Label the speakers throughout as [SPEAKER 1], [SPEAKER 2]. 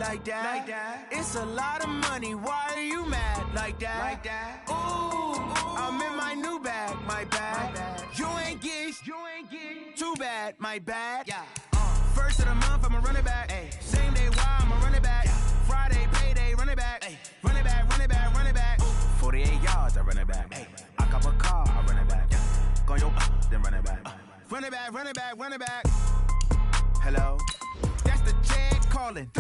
[SPEAKER 1] like that. It's a lot of money, why are you mad like that? Ooh, I'm in my new bag, my bad. You ain't get too bad, my bad. First of the month, I'ma run it back. Same day, why I'ma run it back. Friday, payday, run it back. Run it back, run it back, run it back. 48 yards, I run it back. I cop a car, I run it back. Go yo, then run it back. Run it back, run it back, run it back. Hello? That's the jag calling.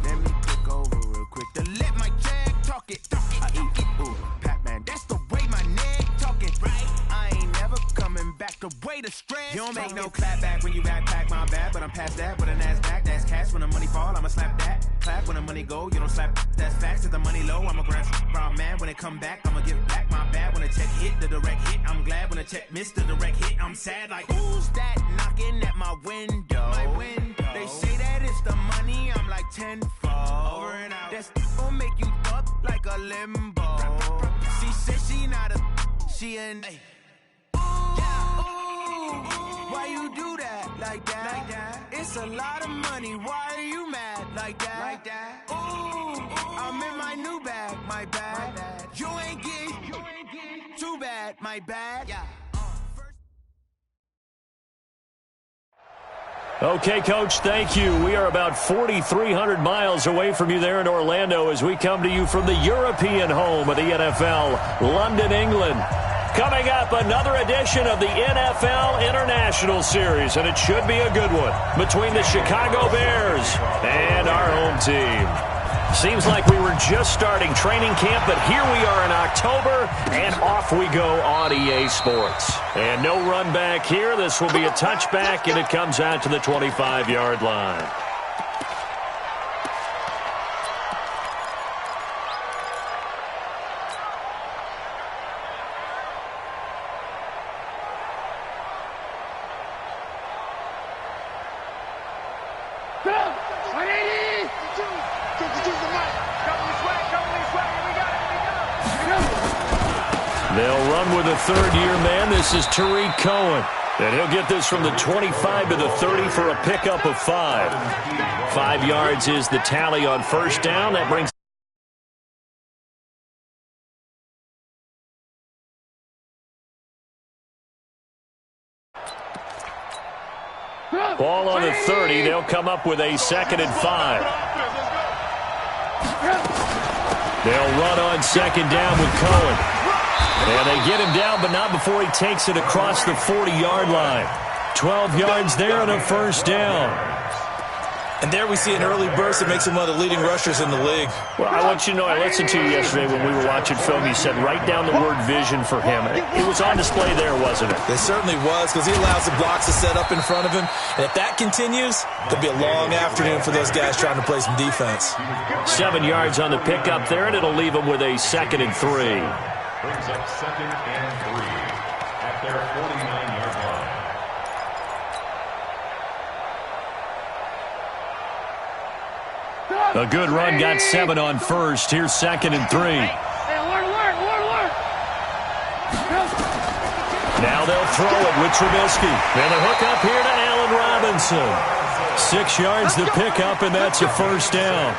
[SPEAKER 1] Let me click over real quick to let my jag talk it. I eat it, ooh, Pac-Man. That's the way my neck talking, right? I ain't never coming back the way the stress. You don't make no clap back when you backpack, my bad, but I'm past that with an ass back. That's cash when the money fall, I'ma slap that. Clap when the money go, you don't slap. That's facts. If the money low, I'ma grab brown man. When it come back, I'ma give back my bad. When the check hit, the direct hit. I'm glad when the check missed the direct hit. I'm sad like, who's that knocking at my window? My window. They say that it's the money, I'm like tenfold. Over and out. That's gon' make you up like a limbo. She said she not a, she an. Why you do that like that? It's a lot of money, why are you mad like that? Ooh, I'm in my new bag, my bad. You ain't get too bad, my bad.
[SPEAKER 2] Okay, Coach, thank you. We are about 4,300 miles away from you there in Orlando as we come to you from the European home of the NFL, London, England. Coming up, another edition of the NFL International Series, and it should be a good one between the Chicago Bears and our home team. Seems like we were just starting training camp, but here we are in October, and off we go on EA Sports. And no run back here. This will be a touchback, and it comes out to the 25-yard line. They'll run with a third-year man. This is Tariq Cohen. And he'll get this from the 25 to the 30 for a pickup of 5. 5 yards is the tally on first down. That brings ball on the 30. They'll come up with a 2nd and 5. They'll run on 2nd down with Cohen. And they get him down, but not before he takes it across the 40-yard line. 12 yards there and a first down.
[SPEAKER 3] And there we see an early burst that makes him one of the leading rushers in the league.
[SPEAKER 2] Well, I want you to know, I listened to you yesterday when we were watching film. You said write down the word vision for him. It was on display there, wasn't it?
[SPEAKER 3] It certainly was, because he allows the blocks to set up in front of him. And if that continues, it'll be a long afternoon for those guys trying to play some defense.
[SPEAKER 2] 7 yards on the pickup there, and it'll leave them with a 2nd and 3.
[SPEAKER 4] Brings up 2nd and 3 at their 49-yard line.
[SPEAKER 2] A good run got 7 on first. Here's 2nd and 3. Now they'll throw it with Trubisky. And a hook up here to Allen Robinson. 6 yards to pick up, and that's a first down.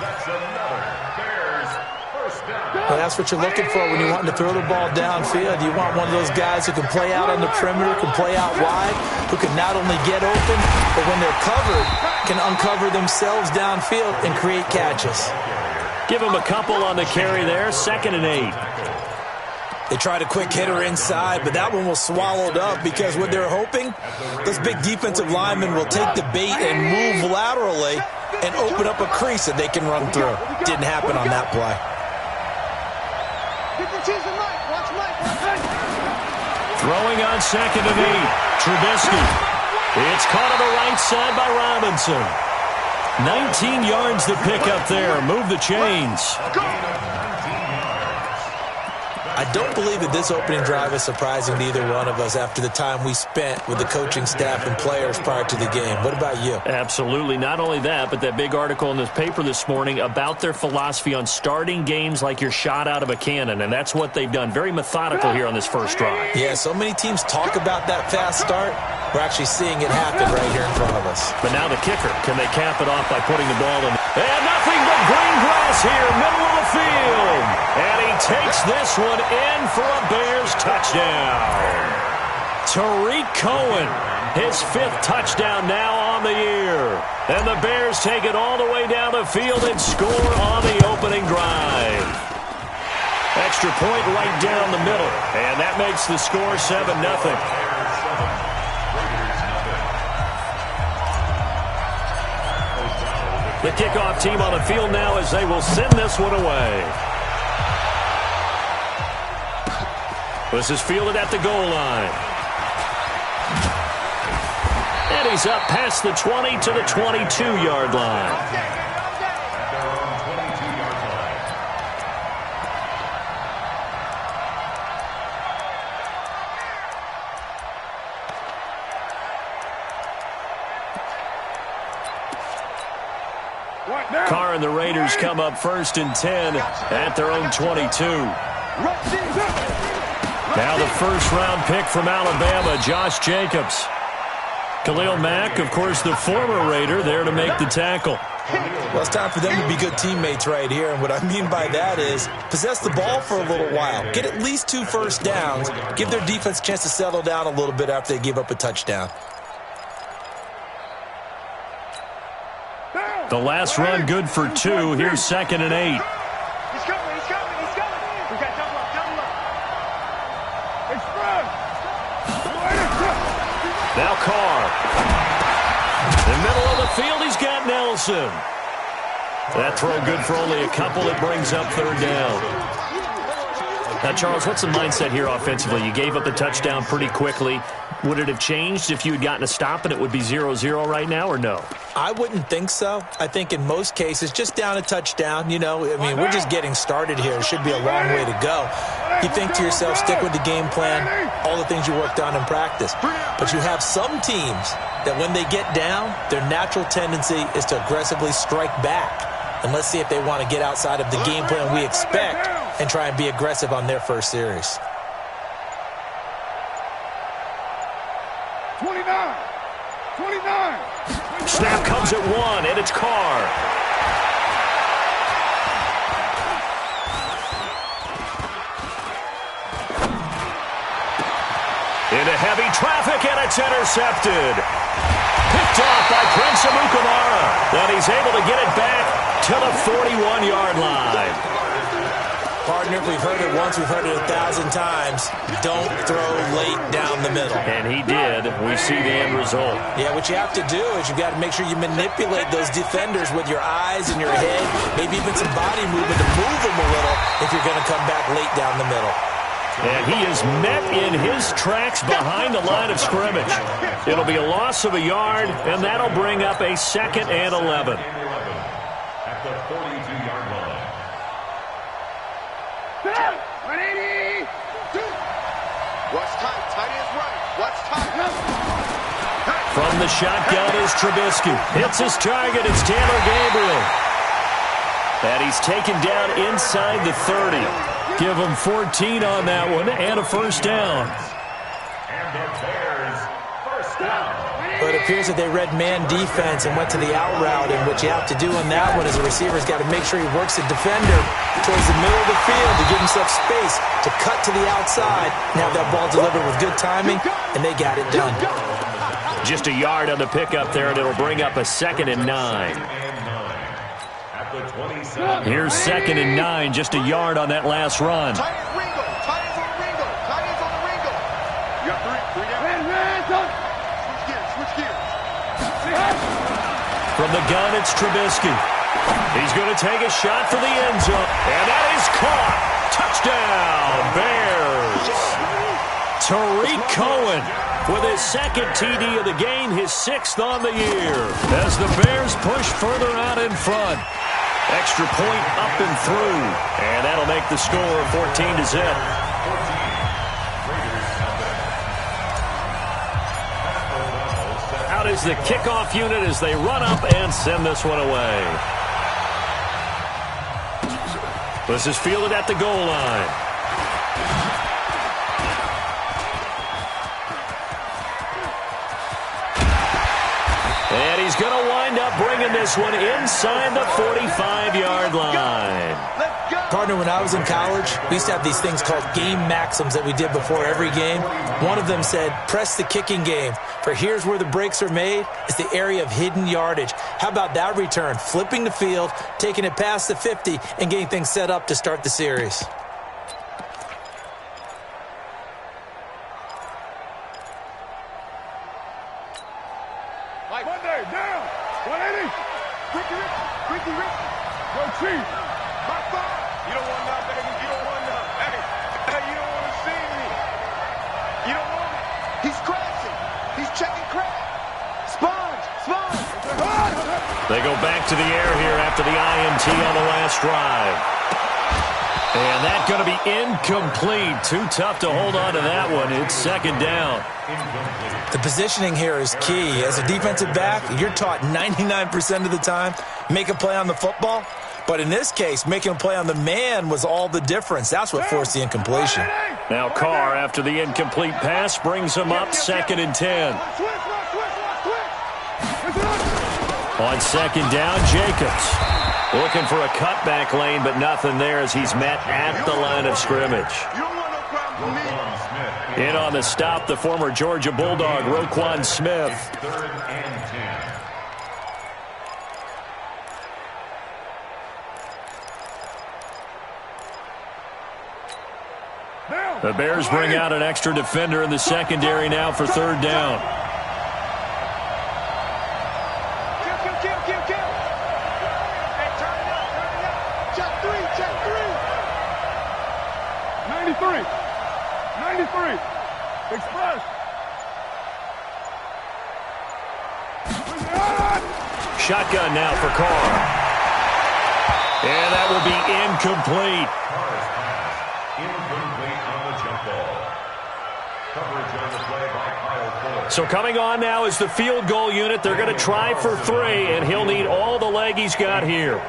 [SPEAKER 4] That's another Bears first down.
[SPEAKER 3] Well, that's what you're looking for when you're wanting to throw the ball downfield. You want one of those guys who can play out on the perimeter, can play out wide, who can not only get open, but when they're covered, can uncover themselves downfield and create catches.
[SPEAKER 2] Give him a couple on the carry there. 2nd and 8.
[SPEAKER 3] They tried a quick hitter inside, but that one was swallowed up because what they're hoping, those big defensive linemen will take the bait and move laterally and open up a crease that they can run through. Didn't happen on that play.
[SPEAKER 2] Throwing on 2nd and 8. Trubisky. It's caught on the right side by Robinson. 19 yards to pick up there. Move the chains.
[SPEAKER 3] I don't believe that this opening drive is surprising to either one of us after the time we spent with the coaching staff and players prior to the game. What about you?
[SPEAKER 2] Absolutely. Not only that, but that big article in the paper this morning about their philosophy on starting games like you're shot out of a cannon, and that's what they've done. Very methodical here on this first drive.
[SPEAKER 3] Yeah, so many teams talk about that fast start, We're actually seeing it happen right here in front of us.
[SPEAKER 2] But now the kicker. Can they cap it off by putting the ball in? And nothing but green grass here, middle of the field. And he takes this one in for a Bears touchdown. Tariq Cohen, his 5th touchdown now on the year. And the Bears take it all the way down the field and score on the opening drive. Extra point right down the middle. And that makes the score 7-0. The kickoff team on the field now as they will send this one away. This is fielded at the goal line. And he's up past the 20 to the 22-yard line. Carr and the Raiders come up 1st and 10 at their own 22. Now the first-round pick from Alabama, Josh Jacobs. Khalil Mack, of course, the former Raider, there to make the tackle.
[SPEAKER 3] Well, it's time for them to be good teammates right here. And what I mean by that is possess the ball for a little while. Get at least 2 first downs. Give their defense a chance to settle down a little bit after they give up a touchdown.
[SPEAKER 2] The last run good for 2. Here's 2nd and 8.
[SPEAKER 5] He's coming. We got double up. It's front.
[SPEAKER 2] Now Carr. In the middle of the field, he's got Nelson. That throw good for only a couple. It brings up 3rd down. Now, Charles, what's the mindset here offensively? You gave up the touchdown pretty quickly. Would it have changed if you had gotten a stop and it would be 0-0 right now, or no?
[SPEAKER 3] I wouldn't think so. I think in most cases, just down a touchdown, you know, I mean, we're just getting started here. It should be a long way to go. You think to yourself, stick with the game plan, all the things you worked on in practice. But you have some teams that when they get down, their natural tendency is to aggressively strike back. And let's see if they want to get outside of the game plan we expect and try and be aggressive on their first series.
[SPEAKER 5] 29.
[SPEAKER 2] Snap comes at 1, and it's Carr. Into heavy traffic, and it's intercepted. Picked off by Prince Amukamara. Then he's able to get it back to the 41-yard line.
[SPEAKER 3] Partner, we've heard it once, we've heard it 1,000 times. Don't throw late down the middle.
[SPEAKER 2] And he did. We see the end result.
[SPEAKER 3] Yeah, what you have to do is you've got to make sure you manipulate those defenders with your eyes and your head, maybe even some body movement to move them a little if you're going to come back late down the middle.
[SPEAKER 2] And he is met in his tracks behind the line of scrimmage. It'll be a loss of a yard, and that'll bring up a 2nd and 11.
[SPEAKER 4] At the 42-yard line.
[SPEAKER 5] 180.
[SPEAKER 6] What's tight? Tight is right. What's tight?
[SPEAKER 2] From the shotgun is Trubisky. Hits his target. It's Taylor Gabriel. And he's taken down inside the 30. Give him 14 on that one and a first down.
[SPEAKER 4] And the Bears, first down.
[SPEAKER 3] But it appears that they read man defense and went to the out route, and what you have to do on that one is the receiver's got to make sure he works the defender towards the middle of the field to give himself space to cut to the outside. Now that ball delivered with good timing, and they got it done.
[SPEAKER 2] Just a yard on the pickup there, and it'll bring up a 2nd and 9.
[SPEAKER 4] At the 27.
[SPEAKER 2] Here's 2nd and 9, just a yard on that last run.
[SPEAKER 6] Tight is Ringo. Tight is on Ringo. Tight is on the Ringo. You got three down. Switch gears.
[SPEAKER 2] From the gun, it's Trubisky. He's going to take a shot for the end zone. And that is caught. Touchdown, Bears. Tariq Cohen with his 2nd TD of the game, his 6th on the year. As the Bears push further out in front. Extra point up and through. And that'll make the score 14-0. Out is the kickoff unit as they run up and send this one away. This is fielded at the goal line. And he's going to wind up bringing this one inside the 45-yard line.
[SPEAKER 3] Partner, when I was in college, we used to have these things called game maxims that we did before every game. One of them said, press the kicking game, for here's where the breaks are made. It's the area of hidden yardage. How about that return? Flipping the field, taking it past the 50, and getting things set up to start the series.
[SPEAKER 5] Monday, down. 180. Ricky. Go Chiefs. High five. You don't want none, baby. You don't want none. Hey, you don't want to see me. You don't want it.
[SPEAKER 6] He's crashing. He's checking crack. Sponge.
[SPEAKER 2] They go back to the air here after the INT on the last drive. And that's going to be incomplete. Too tough to hold on to that one. It's second down.
[SPEAKER 3] The positioning here is key. As a defensive back, you're taught 99% of the time, make a play on the football. But in this case, making a play on the man was all the difference. That's what forced the incompletion.
[SPEAKER 2] Now Carr, after the incomplete pass, brings him up 2nd and 10. On second down, Jacobs. Looking for a cutback lane, but nothing there as he's met at the line of scrimmage. In on the stop, the former Georgia Bulldog, Roquan Smith.
[SPEAKER 4] 3rd and 10.
[SPEAKER 2] The Bears bring out an extra defender in the secondary now for 3rd down.
[SPEAKER 5] Kill. Hey, turn it up. Check three. 93. Express.
[SPEAKER 2] Shotgun now for Carr. And that will be incomplete.
[SPEAKER 4] Carr's pass. Incomplete on the jump ball. Coverage on the play by Kyle Fuller.
[SPEAKER 2] So coming on now is the field goal unit. They're going to try for 3, and he'll need all the leg he's got here.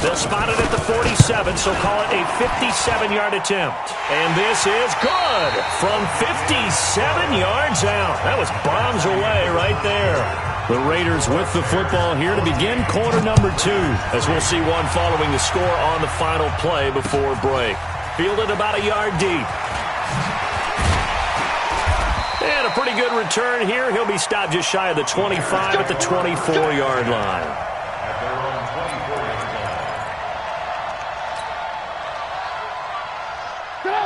[SPEAKER 2] They'll spot it at the 47, so call it a 57-yard attempt. And this is good from 57 yards out. That was bombs away right there. The Raiders with the football here to begin quarter number 2, as we'll see one following the score on the final play before break. Fielded about a yard deep. And a pretty good return here. He'll be stopped just shy of the 25 at the 24-yard line.
[SPEAKER 4] At their own 24-yard line.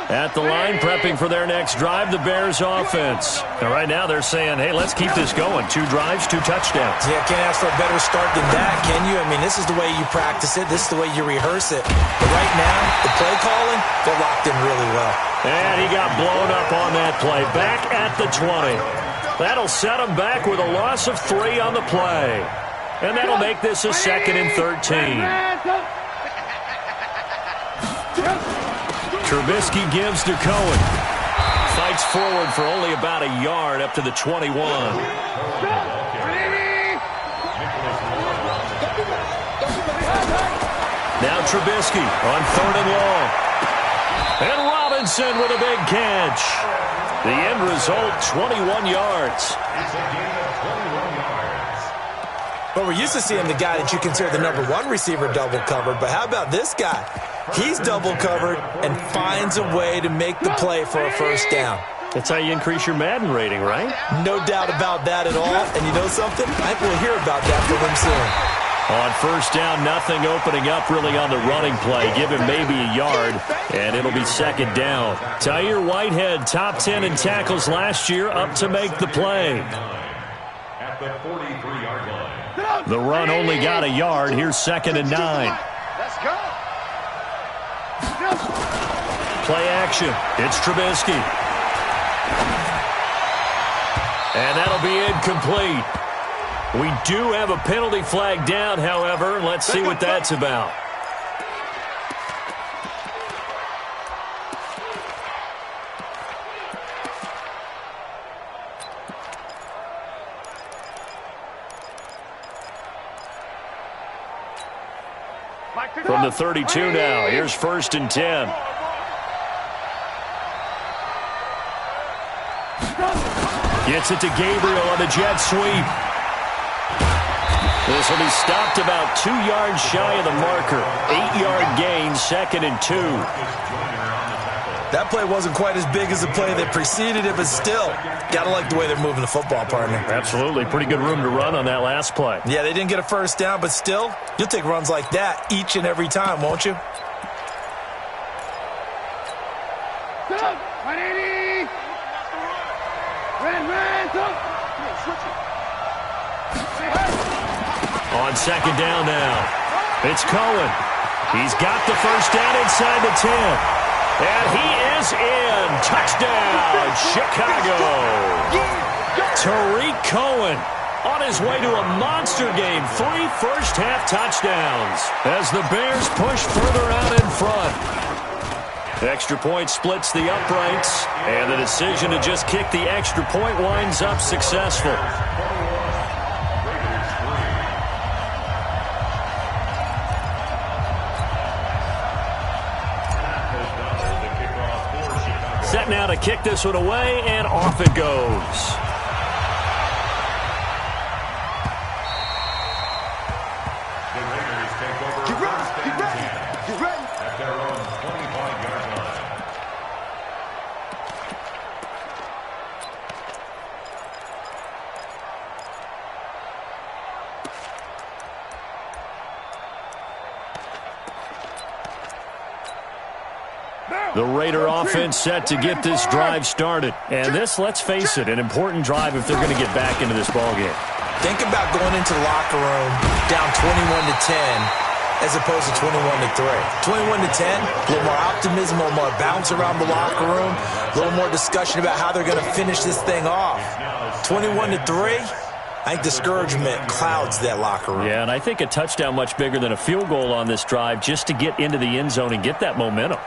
[SPEAKER 2] At the line, prepping for their next drive, the Bears offense. Now, right now, they're saying, hey, let's keep this going. 2 drives, 2 touchdowns.
[SPEAKER 3] Yeah, can't ask for a better start than that, can you? I mean, this is the way you practice it. This is the way you rehearse it. But right now, the play calling, they're locked in really well.
[SPEAKER 2] And he got blown up on that play. Back at the 20. That'll set him back with a loss of 3 on the play. And that'll make this a 2nd and 13. Trubisky gives to Cohen. Fights forward for only about a yard up to the 21. Now Trubisky on 3rd and long. And Robinson with a big catch. The end result, 21 yards.
[SPEAKER 4] It's a gain of 21 yards.
[SPEAKER 3] But we're used to seeing the guy that you consider the number 1 receiver double covered. But how about this guy? He's double covered and finds a way to make the play for a first down.
[SPEAKER 2] That's how you increase your Madden rating, right?
[SPEAKER 3] No doubt about that at all. And you know something? I think we'll hear about that from him soon.
[SPEAKER 2] On first down, nothing opening up really on the running play. Give him maybe a yard, and it'll be 2nd down. Tyre Whitehead, top 10 in tackles last year, up to make the play.
[SPEAKER 4] At the 43-yard line.
[SPEAKER 2] The run only got a yard. Here's 2nd and 9.
[SPEAKER 5] Let's go.
[SPEAKER 2] Play action. It's Trubisky. And that'll be incomplete. We do have a penalty flag down, however. Let's see what that's about. From the 32 now, here's 1st and 10. Gets it to Gabriel on the jet sweep. This will be stopped about 2 yards shy of the marker. 8-yard gain, 2nd and 2.
[SPEAKER 3] That play wasn't quite as big as the play that preceded it, but still, gotta like the way they're moving the football, partner.
[SPEAKER 2] Absolutely. Pretty good room to run on that last play.
[SPEAKER 3] Yeah, they didn't get a first down, but still, you'll take runs like that each and every time, won't you?
[SPEAKER 2] On 2nd down now, it's Cohen. He's got the first down inside the 10. And he is in. Touchdown, Chicago. Tariq Cohen on his way to a monster game. 3 first-half touchdowns as the Bears push further out in front. Extra point splits the uprights, and the decision to just kick the extra point winds up successful. Set now to kick this one away, and off it goes.
[SPEAKER 4] The Raiders take over first and 10 at their own 25-yard line.
[SPEAKER 2] The Raider offense set to get this drive started. And this, let's face it, an important drive if they're going to get back into this ballgame.
[SPEAKER 3] Think about going into the locker room down 21-10 as opposed to 21-3. 21-10, a little more optimism, a little more bounce around the locker room, a little more discussion about how they're going to finish this thing off. 21-3, I think discouragement clouds that locker room.
[SPEAKER 2] Yeah, and I think a touchdown much bigger than a field goal on this drive just to get into the end zone and get that momentum.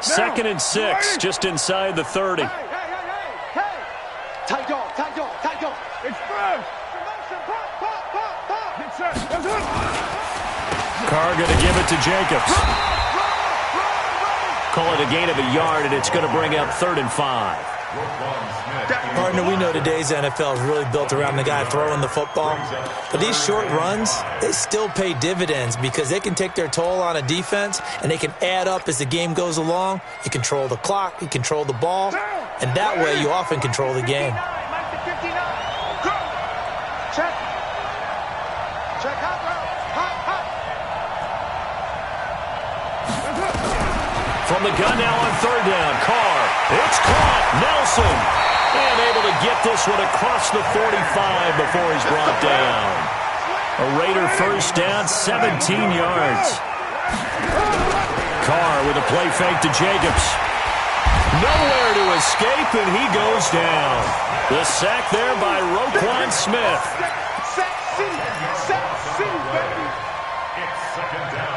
[SPEAKER 2] Second and 6, just inside the 30.
[SPEAKER 6] Hey! Tight dog. It's first.
[SPEAKER 2] Carr going to give it to Jacobs. Call it a gain of a yard, and it's going to bring up 3rd and 5.
[SPEAKER 3] Partner, we know today's NFL is really built around the guy throwing the football. But these short runs, they still pay dividends because they can take their toll on a defense, and they can add up as the game goes along. You control the clock, you control the ball, and that way you often control the game.
[SPEAKER 2] From the gun now on 3rd down, Carr. It's caught. Nelson. And able to get this one across the 45 before he's brought down. A Raider first down, 17 yards. Carr with a play fake to Jacobs. Nowhere to escape, and he goes down. The sack there by Roquan Smith.
[SPEAKER 6] Sack City, baby.
[SPEAKER 4] It's 2nd down.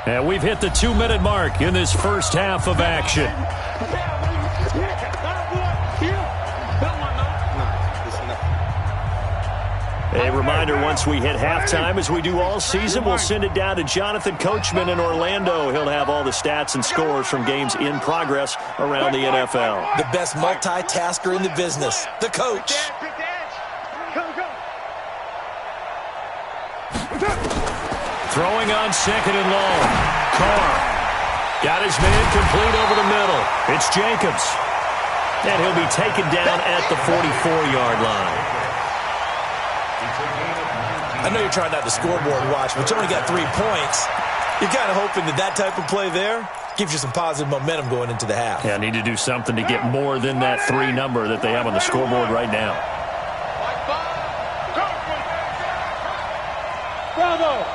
[SPEAKER 2] And we've hit the 2-minute mark in this first half of action. A reminder, once we hit halftime, as we do all season, we'll send it down to Jonathan Coachman in Orlando. He'll have all the stats and scores from games in progress around the NFL.
[SPEAKER 3] The best multitasker in the business, the coach.
[SPEAKER 2] Throwing on 2nd and long. Carr got his man complete over the middle. It's Jacobs. And he'll be taken down at the 44-yard line.
[SPEAKER 3] I know you're trying not to scoreboard watch, but you only got 3 points. You're kind of hoping that type of play there gives you some positive momentum going into the half.
[SPEAKER 2] Yeah, need to do something to get more than that 3 number that they have on the scoreboard right now.
[SPEAKER 6] Bravo.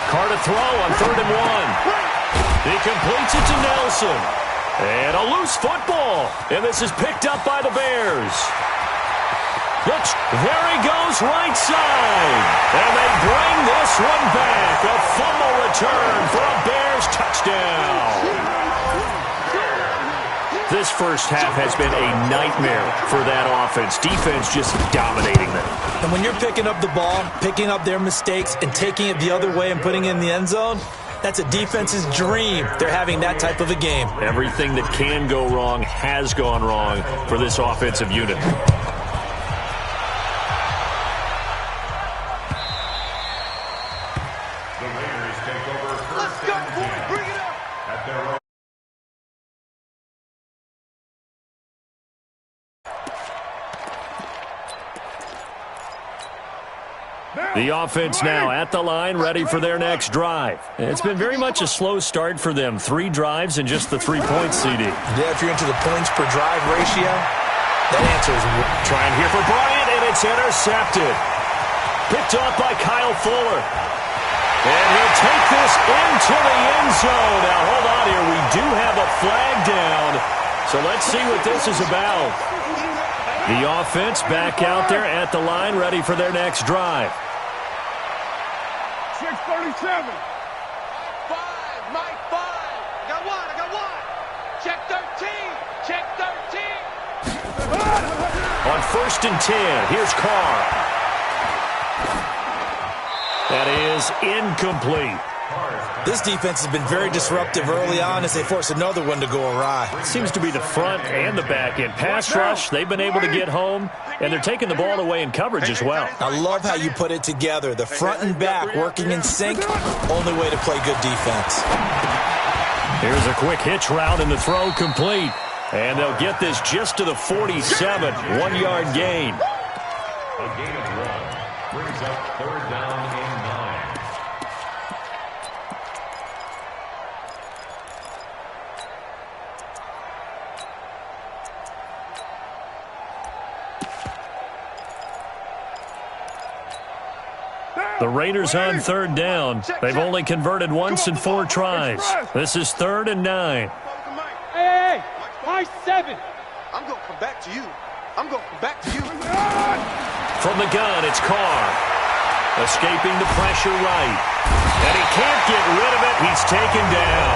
[SPEAKER 2] Carr to throw on 3rd and 1. He completes it to Nelson. And a loose football. And this is picked up by the Bears. There he goes right side. And they bring this one back. A fumble return for a Bears touchdown. This first half has been a nightmare for that offense. Defense just dominating them.
[SPEAKER 3] And when you're picking up the ball, picking up their mistakes, and taking it the other way and putting it in the end zone, that's a defense's dream. They're having that type of a game.
[SPEAKER 2] Everything that can go wrong has gone wrong for this offensive unit.
[SPEAKER 4] The Raiders take over first and 10.
[SPEAKER 6] Bring it up.
[SPEAKER 4] At their own.
[SPEAKER 2] The offense now at the line, ready for their next drive. It's been very much a slow start for them. 3 drives and just the 3 points, CD.
[SPEAKER 3] Yeah, if you're into the points per drive ratio, that answer is...
[SPEAKER 2] Trying here for Bryant, and it's intercepted. Picked off by Kyle Fuller. And he'll take this into the end zone. Now, hold on here. We do have a flag down. So let's see what this is about. The offense back out there at the line, ready for their next drive.
[SPEAKER 5] 6:37.
[SPEAKER 6] 5, Mike, 5. I got one. Check 13. Check 13.
[SPEAKER 2] On 1st and 10, here's Carr. That is incomplete.
[SPEAKER 3] This defense has been very disruptive early on as they force another one to go awry.
[SPEAKER 2] Seems to be the front and the back end. Pass rush, they've been able to get home, and they're taking the ball away in coverage as well.
[SPEAKER 3] I love how you put it together. The front and back working in sync, only way to play good defense.
[SPEAKER 2] Here's a quick hitch route, and the throw complete. And they'll get this just to the 47, 1-yard gain.
[SPEAKER 4] A gain of 1 brings up 3rd down and 9.
[SPEAKER 2] The Raiders on 3rd down. They've only converted once in 4 tries. This is 3rd and 9.
[SPEAKER 5] Hey, my 7.
[SPEAKER 6] I'm going to come back to you.
[SPEAKER 2] From the gun, it's Carr. Escaping the pressure right. And he can't get rid of it. He's taken down.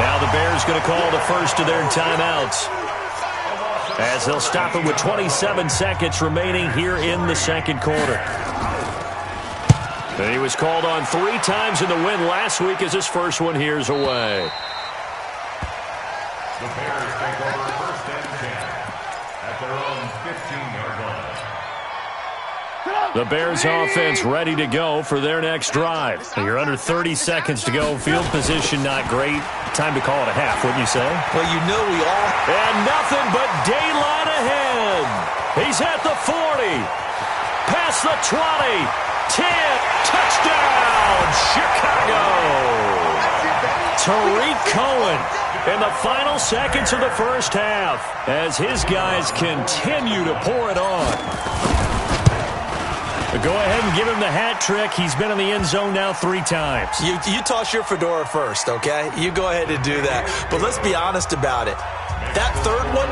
[SPEAKER 2] Now the Bears going to call the first of their timeouts, as they'll stop it with 27 seconds remaining here in the second quarter. And he was called on 3 times in the win last week as his first one here's away.
[SPEAKER 4] The Bears take over 1st and 10 at their own 15-yard line.
[SPEAKER 2] The Bears offense ready to go for their next drive. You're under 30 seconds to go. Field position not great. Time to call it a half, wouldn't you say?
[SPEAKER 3] Well, you know we all...
[SPEAKER 2] And nothing but daylight ahead. He's at the 40. Past the 20. 10, touchdown, Chicago! Tariq Cohen in the final seconds of the first half as his guys continue to pour it on. But go ahead and give him the hat trick. He's been in the end zone now 3 times.
[SPEAKER 3] You toss your fedora first, okay? You go ahead and do that. But let's be honest about it. That 3rd one,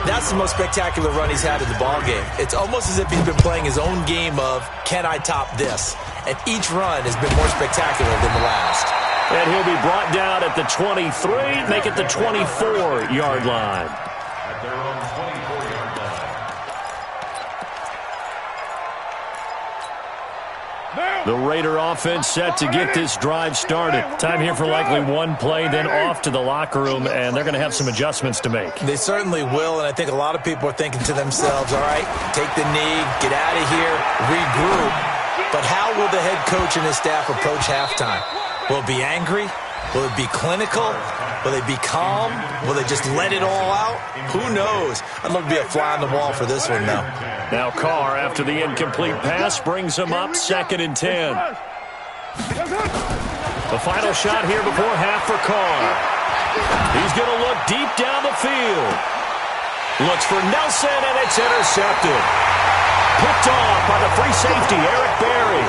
[SPEAKER 3] that's the most spectacular run he's had in the ballgame. It's almost as if he's been playing his own game of, can I top this? And each run has been more spectacular than the last.
[SPEAKER 2] And he'll be brought down at the 23, make it the 24-yard line.
[SPEAKER 4] At their own 24-yard line.
[SPEAKER 2] The Raider offense set to get this drive started. Time here for likely 1 play, then off to the locker room, and they're going to have some adjustments to make.
[SPEAKER 3] They certainly will, and I think a lot of people are thinking to themselves, all right, take the knee, get out of here, regroup. But how will the head coach and his staff approach halftime? Will it be angry? Will it be clinical? Will they be calm? Will they just let it all out? Who knows? I'd love to be a fly on the wall for this one, though.
[SPEAKER 2] Now Carr, after the incomplete pass, brings him up 2nd and 10. The final shot here before half for Carr. He's going to look deep down the field. Looks for Nelson, and it's intercepted. Picked off by the free safety, Eric Berry.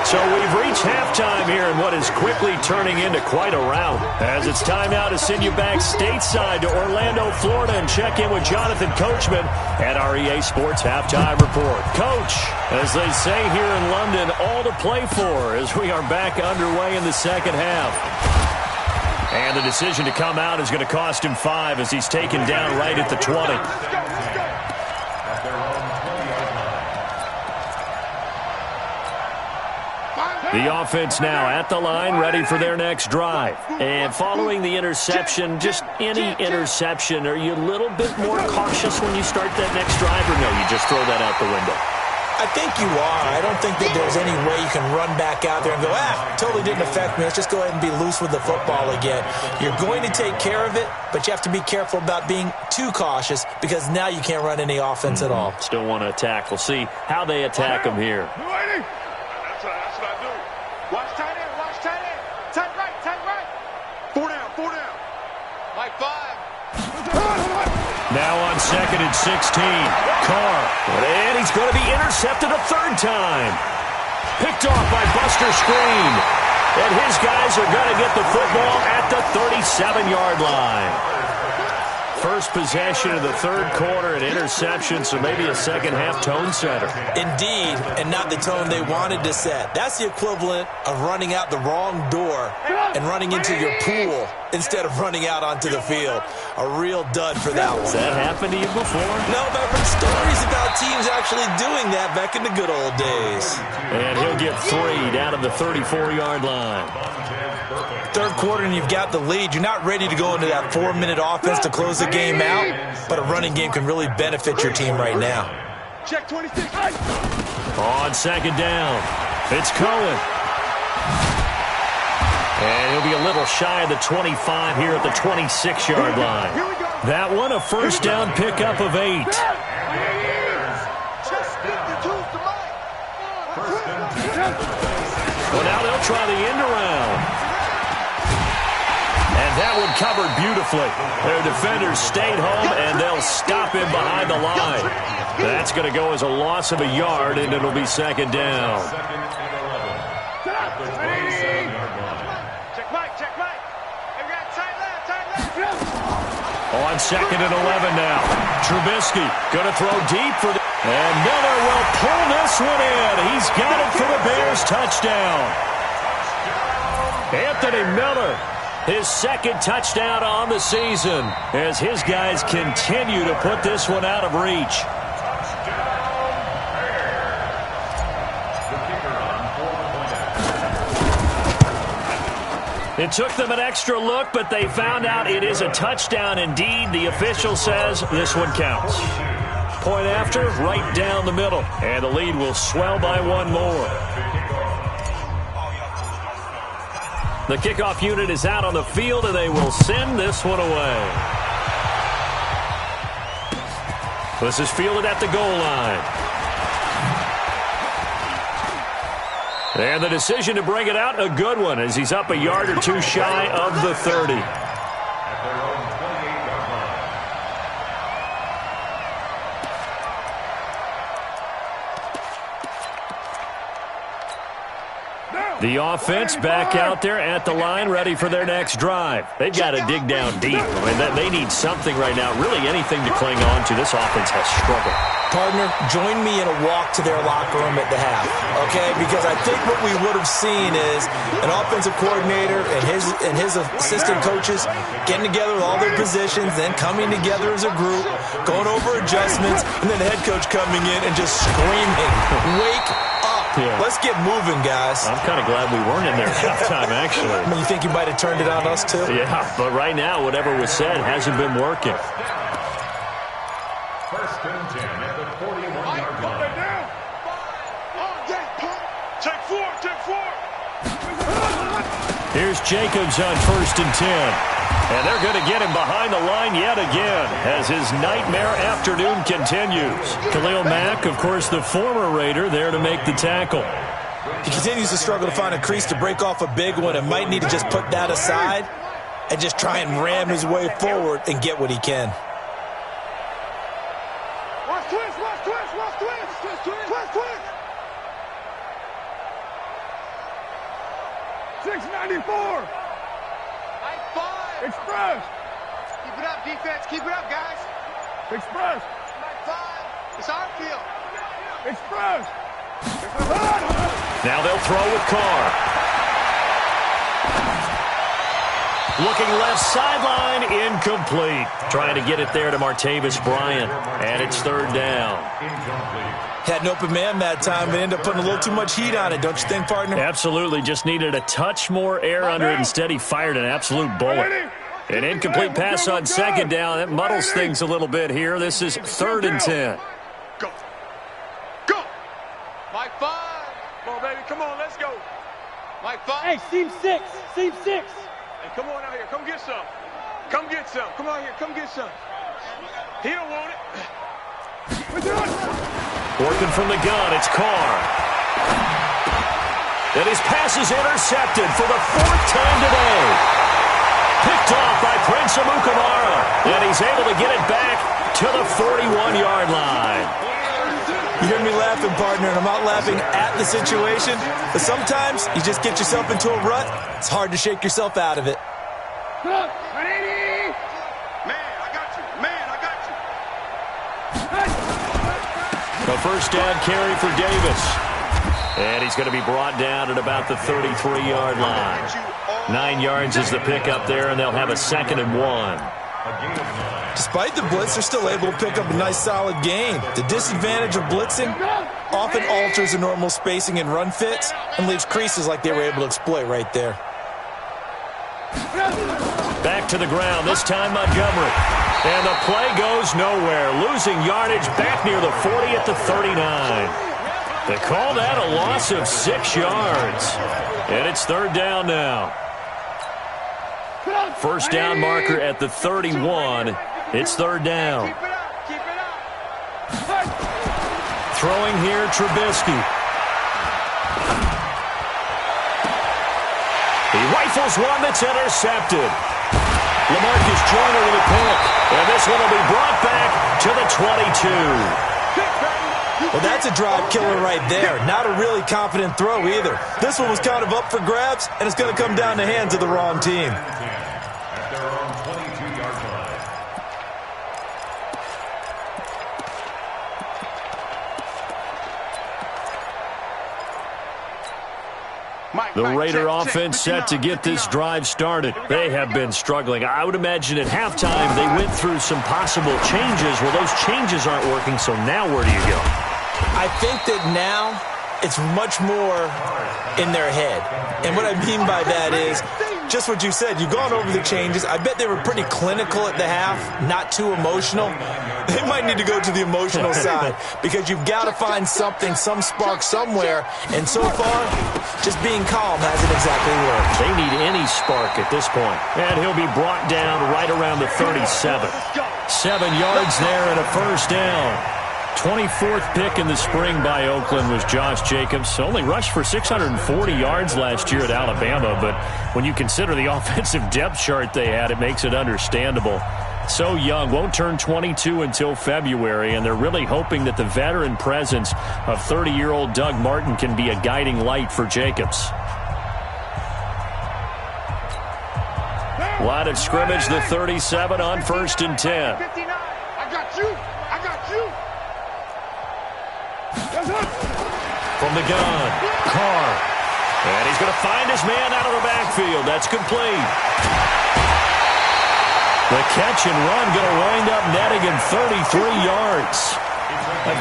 [SPEAKER 2] So we've reached halftime here in what is quickly turning into quite a rout. As it's time now to send you back stateside to Orlando, Florida, and check in with Jonathan Coachman at our EA Sports Halftime Report. Coach, as they say here in London, all to play for as we are back underway in the second half. And the decision to come out is going to cost him 5 as he's taken down right at the 20. The offense now at the line, ready for their next drive. And following the interception, just any interception, are you a little bit more cautious when you start that next drive, or no, you just throw that out the window?
[SPEAKER 3] I think you are. I don't think that there's any way you can run back out there and go, totally didn't affect me. Let's just go ahead and be loose with the football again. You're going to take care of it, but you have to be careful about being too cautious because now you can't run any offense at all.
[SPEAKER 2] Still want to attack. We'll see how they attack them here.
[SPEAKER 5] That's what I do.
[SPEAKER 6] Watch tight end, watch tight end. Tight right, tight right. 4 down, 4 down. Like 5.
[SPEAKER 2] Now on 2nd and 16. Carr. And he's going to be intercepted a third time. Picked off by Buster Screen. And his guys are going to get the football at the 37-yard line. First possession of the third quarter, an interception, so maybe a second-half tone setter.
[SPEAKER 3] Indeed, and not the tone they wanted to set. That's the equivalent of running out the wrong door and running into your pool instead of running out onto the field. A real dud for that one.
[SPEAKER 2] Has that happened to you before?
[SPEAKER 3] No, but I've heard stories about teams actually doing that back in the good old days.
[SPEAKER 2] And he'll get 3 down to the 34-yard line.
[SPEAKER 3] Third quarter and you've got the lead. You're not ready to go into that 4-minute offense to close the game out, but a running game can really benefit your team right now.
[SPEAKER 6] Check 26.
[SPEAKER 2] On 2nd down, it's Cohen. And he'll be a little shy of the 25 here at the 26-yard line. That one, a first down pickup of 8. Well, now they'll try the end around. And that one covered beautifully. Their defenders stayed home, and they'll stop him behind the line. That's going to go as a loss of a yard, and it'll be 2nd down.
[SPEAKER 6] Check right. Tight left.
[SPEAKER 2] On 2nd and 11 now. Trubisky going to throw deep for the... And Miller will pull this one in. He's got it for the Bears touchdown. Anthony Miller, his 2nd touchdown on the season as his guys continue to put this one out of reach. It took them an extra look, but they found out it is a touchdown indeed. The official says this one counts. Point after, right down the middle. And the lead will swell by 1 more. The kickoff unit is out on the field, and they will send this one away. This is fielded at the goal line. And the decision to bring it out, a good one, as he's up a yard or 2 shy of the 30. The offense back out there at the line, ready for their next drive. They've got to dig down deep. I mean, they need something right now, really anything to cling on to. This offense has struggled.
[SPEAKER 3] Partner, join me in a walk to their locker room at the half, okay? Because I think what we would have seen is an offensive coordinator and his assistant coaches getting together with all their positions, then coming together as a group, going over adjustments, and then the head coach coming in and just screaming, "Wake up. Yeah. Let's get moving, guys."
[SPEAKER 2] I'm kind of glad we weren't in there at halftime, actually.
[SPEAKER 3] I mean, you think you might have turned it on us, too?
[SPEAKER 2] Yeah, but right now, whatever was said hasn't been working.
[SPEAKER 4] First and 10 at the 41-yard line.
[SPEAKER 5] Take 4.
[SPEAKER 2] Here's Jacobs on 1st and 10. And they're going to get him behind the line yet again as his nightmare afternoon continues. Khalil Mack, of course, the former Raider, there to make the tackle.
[SPEAKER 3] He continues to struggle to find a crease to break off a big one and might need to just put that aside and just try and ram his way forward and get what he can.
[SPEAKER 6] Watch twist. 694. Like 5. Express. Keep it up, defense. Keep it up, guys. Express. Like 5. It's our field. Express.
[SPEAKER 2] Now they'll throw with Carr. Looking left sideline, incomplete. Trying to get it there to Martavis Bryant, and it's third down.
[SPEAKER 3] Had an open man that time, but ended up putting a little too much heat on it, don't you think, partner?
[SPEAKER 2] Absolutely. Just needed a touch more air under it. Instead, he fired an absolute bullet. An incomplete pass on second down. That muddles things a little bit here. This is 3rd and 10.
[SPEAKER 5] Go. Go. Mike 5. Come on, baby. Come on, let's go. Mike 5.
[SPEAKER 7] Hey, seam 6. Seam 6.
[SPEAKER 5] Hey, come on out here. Come get some. Come get some. Come out here. Come get some. He don't want it.
[SPEAKER 2] Working from the gun, it's Carr. And his pass is intercepted for the 4th time today. Picked off by Prince Amukamara. And he's able to get it back to the 41-yard line.
[SPEAKER 3] You hear me laughing, partner, and I'm not laughing at the situation, but sometimes you just get yourself into a rut. It's hard to shake yourself out of it.
[SPEAKER 5] Man, I got you. Man, I got you.
[SPEAKER 2] The first down carry for Davis. And he's going to be brought down at about the 33-yard line. 9 yards is the pickup there, and they'll have a 2nd and 1.
[SPEAKER 3] Despite the blitz, they're still able to pick up a nice, solid gain. The disadvantage of blitzing often alters the normal spacing and run fits and leaves creases like they were able to exploit right there.
[SPEAKER 2] Back to the ground, this time Montgomery. And the play goes nowhere. Losing yardage back near the 40 at the 39. They call that a loss of 6 yards. And it's 3rd down now. First down marker at the 31. It's 3rd down.
[SPEAKER 5] Keep it up. Keep it up.
[SPEAKER 2] Throwing here, Trubisky. He rifles one that's intercepted. LaMarcus Joyner with a pick. And this one will be brought back to the 22.
[SPEAKER 3] Well, that's a drive killer right there. Not a really confident throw either. This one was kind of up for grabs, and it's going to come down the hands of the wrong team.
[SPEAKER 4] At their own 22-yard line.
[SPEAKER 2] The Raider offense set to get this drive started. They have been struggling. I would imagine at halftime they went through some possible changes. Well, those changes aren't working, so now where do you go?
[SPEAKER 3] I think that now it's much more in their head. And what I mean by that is just what you said. You've gone over the changes. I bet they were pretty clinical at the half, not too emotional. They might need to go to the emotional side because you've got to find something, some spark somewhere. And so far, just being calm hasn't exactly worked.
[SPEAKER 2] They need any spark at this point. And he'll be brought down right around the 37. 7 yards there and a first down. 24th pick in the spring by Oakland was Josh Jacobs. Only rushed for 640 yards last year at Alabama, but when you consider the offensive depth chart they had, it makes it understandable. So young, won't turn 22 until February, and they're really hoping that the veteran presence of 30-year-old Doug Martin can be a guiding light for Jacobs. Line of scrimmage, the 37 on 1st and 10.
[SPEAKER 5] I got you. I got you.
[SPEAKER 2] From the gun, Carr. And he's going to find his man out of the backfield. That's complete. The catch and run going to wind up netting him 33 yards.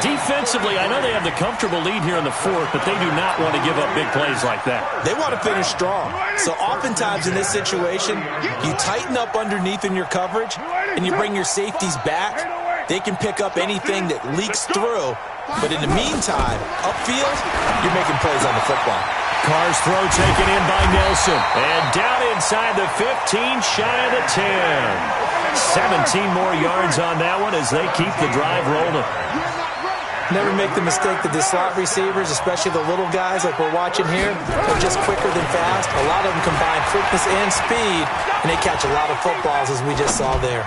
[SPEAKER 2] Defensively, I know they have the comfortable lead here in the 4th, but they do not want to give up big plays like that.
[SPEAKER 3] They want to finish strong. So oftentimes in this situation, you tighten up underneath in your coverage, and you bring your safeties back. They can pick up anything that leaks through. But in the meantime, upfield, you're making plays on the football.
[SPEAKER 2] Carr's throw taken in by Nelson. And down inside the 15, shy of the 10. 17 more yards on that one as they keep the drive rolling.
[SPEAKER 3] Never make the mistake that the slot receivers, especially the little guys like we're watching here, are just quicker than fast. A lot of them combine quickness and speed, and they catch a lot of footballs as we just saw there.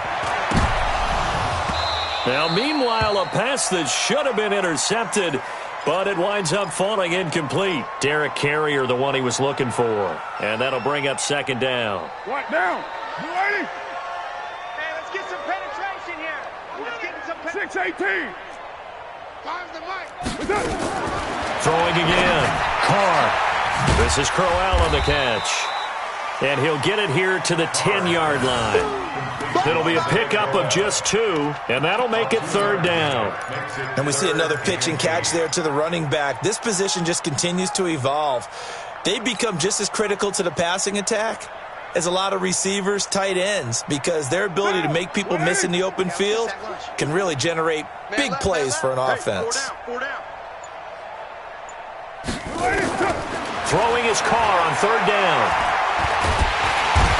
[SPEAKER 2] Now, meanwhile, a pass that should have been intercepted, but it winds up falling incomplete. Derek Carrier, the one he was looking for. And that'll bring up 2nd down.
[SPEAKER 6] What down? You ready?
[SPEAKER 5] Hey, let's get some penetration here. Let's get some penetration.
[SPEAKER 6] 6-18.
[SPEAKER 5] Fire's the mic.
[SPEAKER 2] Throwing again. Carr. This is Crowell on the catch. And he'll get it here to the 10-yard line. It'll be a pickup of just 2, and that'll make it 3rd down.
[SPEAKER 3] And we see another pitch and catch there to the running back. This position just continues to evolve. They become just as critical to the passing attack as a lot of receivers, tight ends, because their ability to make people miss in the open field can really generate big plays for an offense.
[SPEAKER 2] Throwing his car on 3rd down.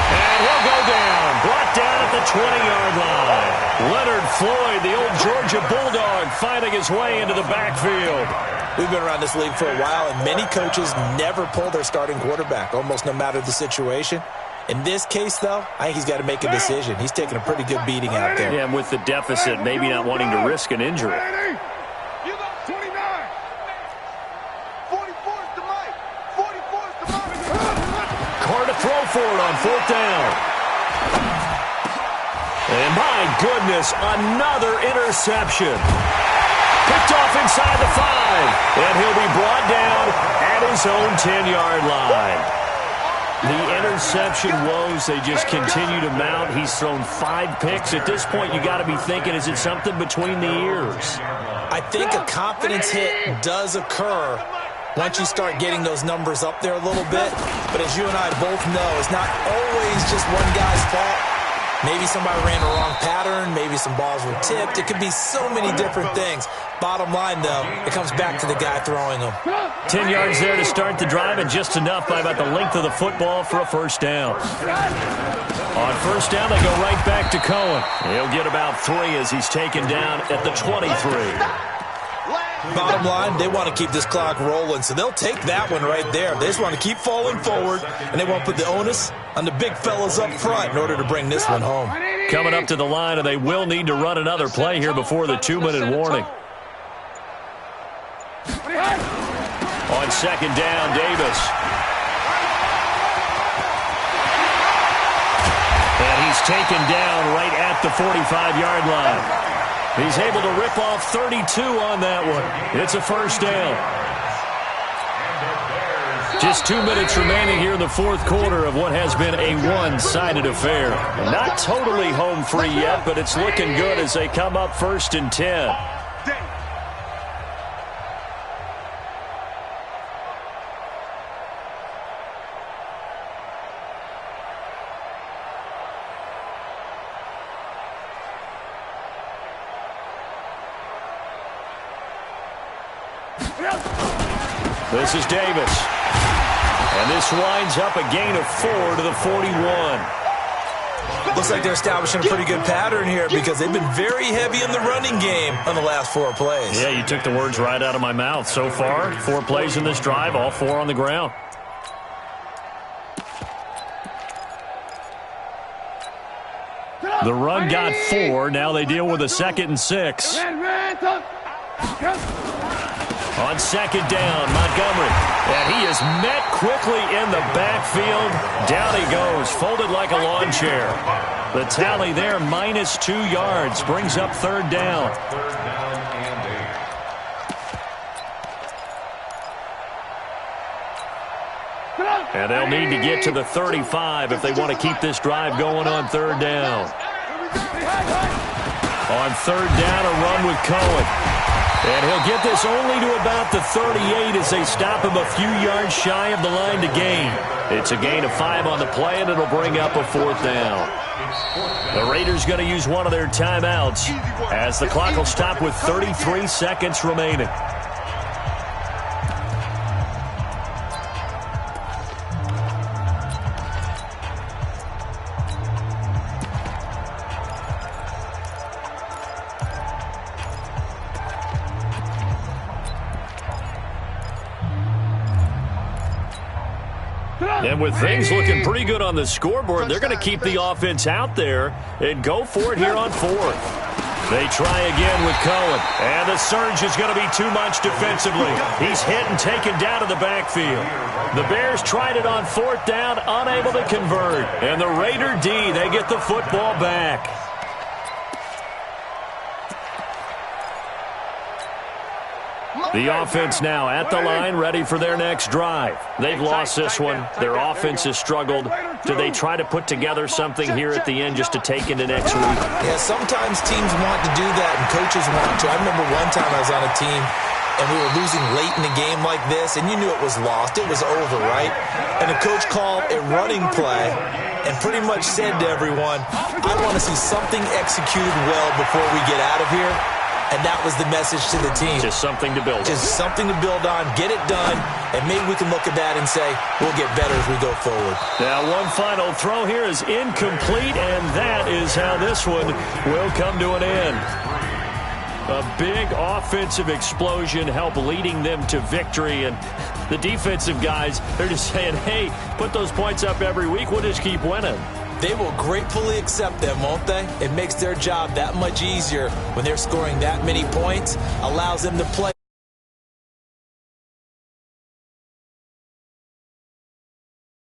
[SPEAKER 2] And he'll go down. Brought down at the 20-yard line. Leonard Floyd, the old Georgia Bulldog, finding his way into the backfield.
[SPEAKER 3] We've been around this league for a while, and many coaches never pull their starting quarterback, almost no matter the situation. In this case, though, I think he's got to make a decision. He's taking a pretty good beating out there.
[SPEAKER 2] Yeah, and with the deficit, maybe not wanting to risk an injury. Car to throw for it on 4th down. And my goodness, another interception. Picked off inside the 5. And he'll be brought down at his own 10-yard line. The interception woes, they just continue to mount. He's thrown 5 picks. At this point, you got to be thinking, is it something between the ears?
[SPEAKER 3] I think a confidence hit does occur once you start getting those numbers up there a little bit. But as you and I both know, it's not always just one guy's fault. Maybe somebody ran the wrong pattern. Maybe some balls were tipped. It could be so many different things. Bottom line, though, it comes back to the guy throwing them.
[SPEAKER 2] 10 yards there to start the drive, and just enough by about the length of the football for a 1st down. On 1st down, they go right back to Cohen. He'll get about 3 as he's taken down at the 23.
[SPEAKER 3] Bottom line, they want to keep this clock rolling, so they'll take that one right there. They just want to keep falling forward, and they won't put the onus on the big fellas up front in order to bring this one home.
[SPEAKER 2] Coming up to the line, and they will need to run another play here before the 2-minute warning. On 2nd down, Davis. And he's taken down right at the 45-yard line. He's able to rip off 32 on that one. It's a 1st down. Just 2 minutes remaining here in the 4th quarter of what has been a one-sided affair. Not totally home free yet, but it's looking good as they come up 1st and 10. This is Davis. And this winds up a gain of 4 to the 41.
[SPEAKER 3] Looks like they're establishing a pretty good pattern here because they've been very heavy in the running game on the last 4 plays.
[SPEAKER 2] Yeah, you took the words right out of my mouth. So far, 4 plays in this drive, all 4 on the ground. The run got 4. Now they deal with a 2nd and 6. On 2nd down, Montgomery. And he is met quickly in the backfield. Down he goes, folded like a lawn chair. The tally there, minus 2 yards, brings up 3rd down. And they'll need to get to the 35 if they want to keep this drive going on 3rd down. On 3rd down, a run with Cohen. And he'll get this only to about the 38 as they stop him a few yards shy of the line to gain. It's a gain of 5 on the play, and it'll bring up a 4th down. The Raiders going to use one of their timeouts as the clock will stop with 33 seconds remaining. And with things looking pretty good on the scoreboard, they're going to keep the offense out there and go for it here on 4th. They try again with Cohen. And the surge is going to be too much defensively. He's hit and taken down to the backfield. The Bears tried it on 4th down, unable to convert. And the Raider D, they get the football back. The offense now at the line, ready for their next drive. They've lost this one. Their offense has struggled. Do they try to put together something here at the end just to take into next week?
[SPEAKER 3] Yeah, sometimes teams want to do that, and coaches want to. I remember one time I was on a team, and we were losing late in a game like this, and you knew it was lost. It was over, right? And the coach called a running play and pretty much said to everyone, I want to see something executed well before we get out of here. And that was the message to the team.
[SPEAKER 2] Just something to build on.
[SPEAKER 3] Just something to build on, get it done, and maybe we can look at that and say, we'll get better as we go forward.
[SPEAKER 2] Now, one final throw here is incomplete, and that is how this one will come to an end. A big offensive explosion helped leading them to victory, and the defensive guys, they're just saying, hey, put those points up every week, we'll just keep winning.
[SPEAKER 3] They will gratefully accept them, won't they? It makes their job that much easier when they're scoring that many points, allows them to play.